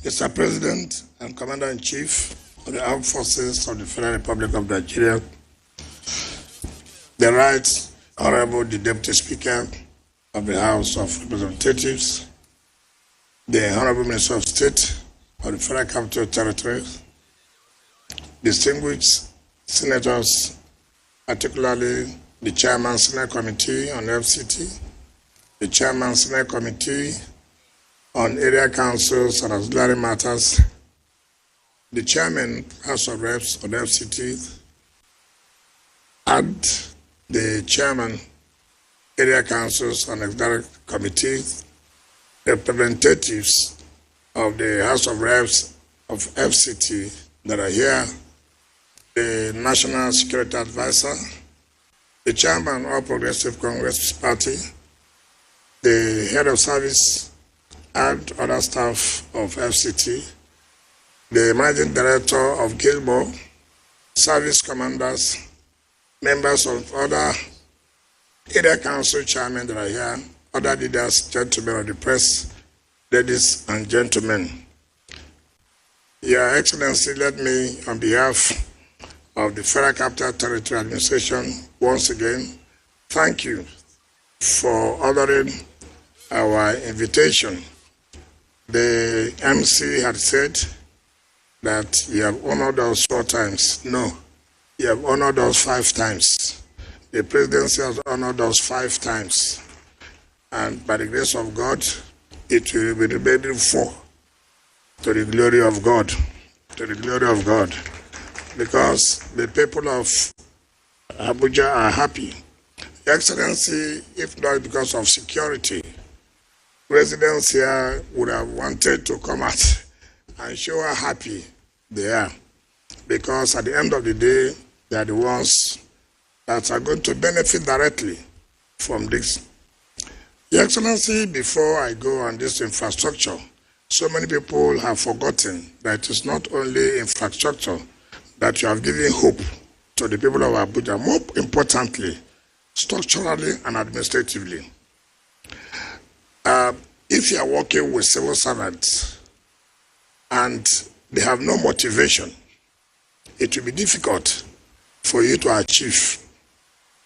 Mr. President and Commander-in-Chief of the Armed Forces of the Federal Republic of Nigeria, the Right Honorable the Deputy Speaker of the House of Representatives, the Honorable Minister of State of the Federal Capital Territory, distinguished senators, particularly the Chairman Senate Committee on FCT, the Chairman Senate Committee on Area Councils and Auxiliary Matters, the Chairman House of Reps on FCT, and the Chairman Area Councils and Auxiliary Committees, representatives of the House of Reps of FCT that are here, the National Security Advisor, the Chairman of Progressive Congress Party, the Head of Service and other staff of FCT, the Managing Director of Gilmore, service commanders, members of other area council chairmen that are here, other leaders, gentlemen of the press, ladies and gentlemen. Your Excellency, let me, on behalf of the Federal Capital Territory Administration, once again, thank you for honoring our invitation. The MC had said that you have honored us 4 times. No, you have honored us 5 times. The presidency has honored us 5 times. And by the grace of God, it will be remaining 4 to the glory of God. To the glory of God. Because the people of Abuja are happy. Excellency, if not because of security, residents here would have wanted to come out and show how happy they are. Because at the end of the day, they are the ones that are going to benefit directly from this. Your Excellency, before I go on this infrastructure, so many people have forgotten that it is not only infrastructure that you have given hope to the people of Abuja, more importantly, structurally and administratively. If you are working with civil servants and they have no motivation, it will be difficult for you to achieve.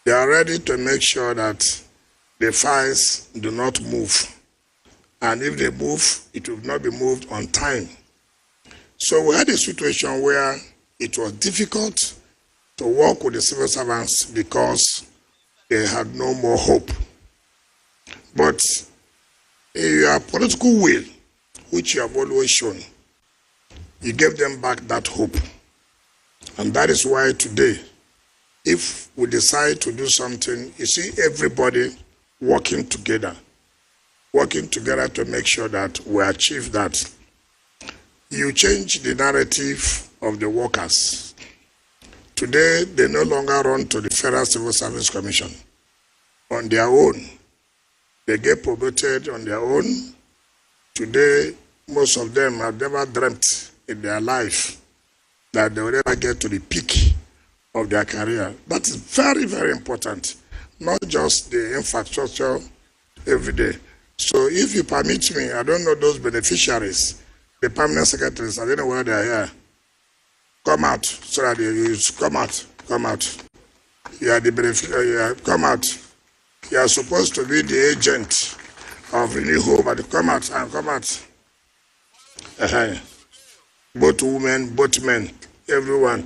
They are ready to make sure that the files do not move. And if they move, it will not be moved on time. So we had a situation where it was difficult to work with the civil servants because they had no more hope. But in your political will, which you have always shown, you gave them back that hope. And that is why today, if we decide to do something, you see everybody working together to make sure that we achieve that. You change the narrative of the workers. Today, they no longer run to the Federal Civil Service Commission on their own. They get promoted on their own. Today, most of them have never dreamt in their life that they will ever get to the peak of their career. That is very, very important. Not just the infrastructure every day. So if you permit me, I don't know those beneficiaries, the permanent secretaries, I don't know where they are here. Come out, so that you come out. You are the beneficiary, come out. You are supposed to be the agent of Renew Hope, but come out. Both women, both men, everyone.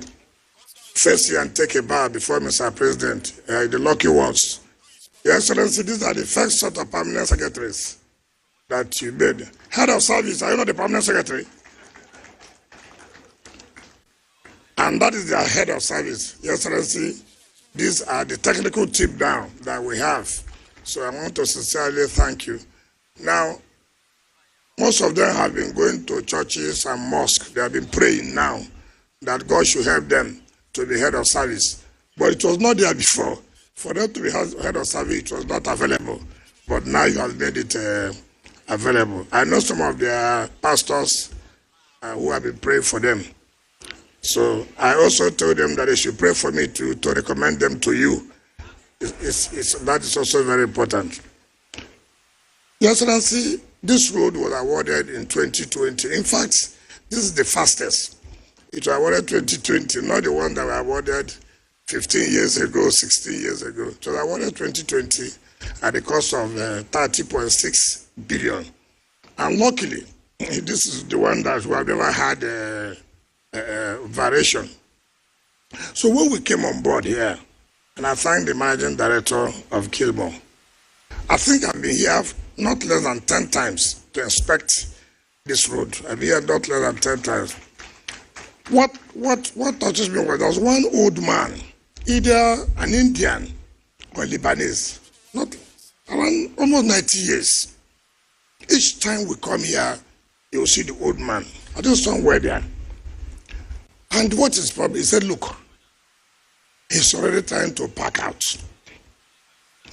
Face you and take a bow before Mr. President, the lucky ones. Your Excellency, these are the first sort of permanent secretaries that you made. Head of service, are you not the permanent secretary? And that is their head of service. Your Excellency, these are the technical team now that we have. So I want to sincerely thank you. Now, most of them have been going to churches and mosques. They have been praying now that God should help them to be head of service. But it was not there before. For them to be head of service, it was not available. But now you have made it available. I know some of their pastors who have been praying for them. So I also told them that they should pray for me to recommend them to you. That is also very important. Your Excellency, This road was awarded in 2020. In fact, this is the fastest. It was awarded 2020, not the one that was awarded 15 years ago, 16 years ago. It was awarded 2020 at the cost of 30.6 billion. And luckily, this is the one that we have never had variation. So when we came on board here, and I thank the managing director of Kilmore, I think I've been here not less than 10 times to inspect this road. I've been here not less than 10 times. What touches me was there was one old man, either an Indian or Lebanese, not around almost 90 years. Each time we come here, you will see the old man. I just somewhere there. And what is the problem? He said, look, he's already trying to pack out.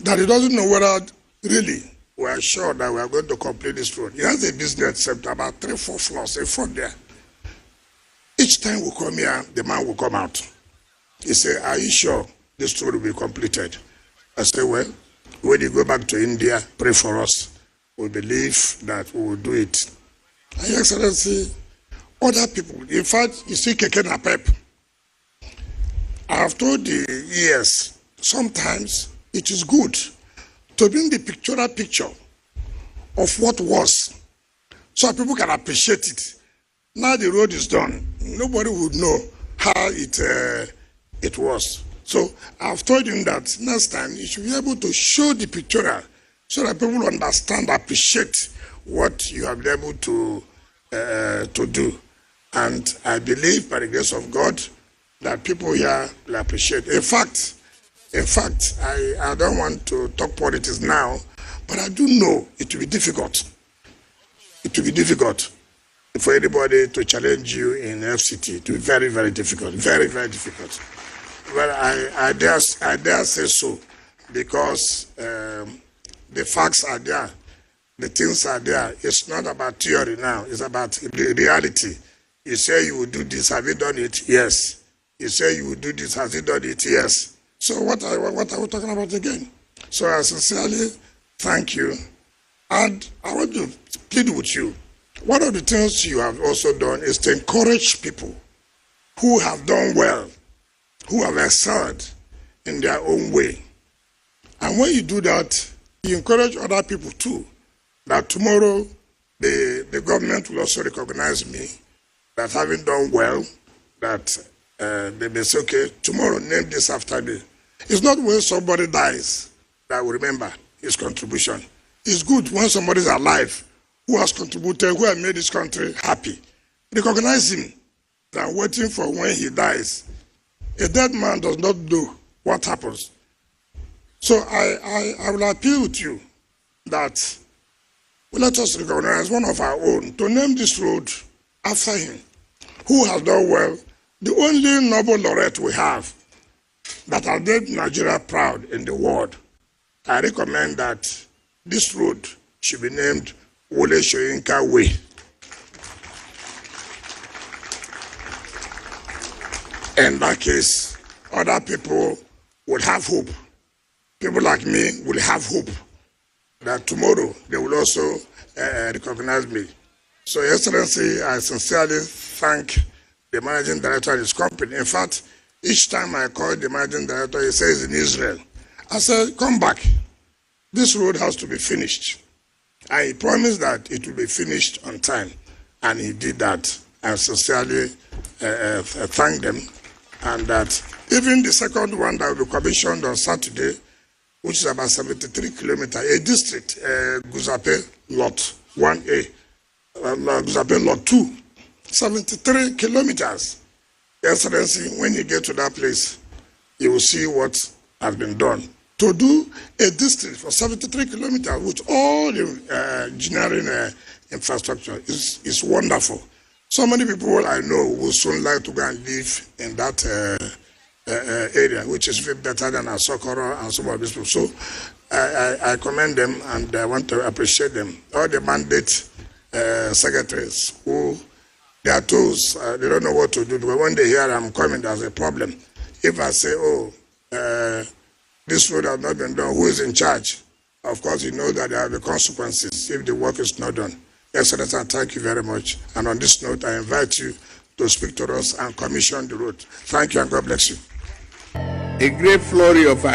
That he doesn't know whether really we are sure that we are going to complete this road. He has a business center, about 3-4 floors, a front there. Each time we come here, the man will come out. He said, are you sure this road will be completed? I said, well, when you go back to India, pray for us. We believe that we will do it. And Your Excellency, other people, in fact, you see Keke Napep. I have told the years, sometimes it is good to bring the pictorial picture of what was, so people can appreciate it. Now the road is done. Nobody would know how it was. So I've told him that next time you should be able to show the pictorial so that people understand, appreciate what you have been able to do. And I believe by the grace of God that people here will appreciate. In fact, I don't want to talk politics now, but I do know it will be difficult. It will be difficult for anybody to challenge you in FCT. It will be very, very difficult. Very, very difficult. Well, I dare say so, because the facts are there. The things are there. It's not about theory now. It's about the reality. You say you will do this. Have you done it? Yes. You say you will do this. Have you done it? Yes. So what are we talking about again? So I sincerely thank you. And I want to plead with you. One of the things you have also done is to encourage people who have done well, who have excelled in their own way. And when you do that, you encourage other people too, that tomorrow the government will also recognize me, that having done well, that they may say, okay, tomorrow name this after me. It's not when somebody dies that we remember his contribution. It's good when somebody is alive who has contributed, who has made this country happy. Recognize him than waiting for when he dies. A dead man does not know what happens. So I will appeal with you that let us recognize one of our own to name this road after him, who has done well, the only Nobel laureate we have that has made Nigeria proud in the world. I recommend that this road should be named Wole Soyinka Way. In that case, other people will have hope. People like me will have hope that tomorrow they will also recognize me. So, Your Excellency, I sincerely thank the managing director of his company. In fact, each time I call the managing director, he says in Israel. I said, come back. This road has to be finished. And he promised that it will be finished on time. And he did that. I sincerely thank them. And that even the second one that will be commissioned on Saturday, which is about 73 kilometers, a district, Guzape Lot 1A, Guzape Lot 2, 73 kilometers. Excellency, when you get to that place, you will see what has been done. To do a district for 73 kilometers with all the engineering infrastructure is wonderful. So many people I know will soon like to go and live in that area, which is even better than Asokoro and some of these people. So I commend them and I want to appreciate them. All the mandate secretaries who they are tools, they don't know what to do. But when they hear I'm coming, there's a problem. If I say, oh, this road has not been done, who is in charge? Of course, you know that there will be consequences if the work is not done. Excellency, thank you very much. And on this note, I invite you to speak to us and commission the road. Thank you and God bless you. A great flurry of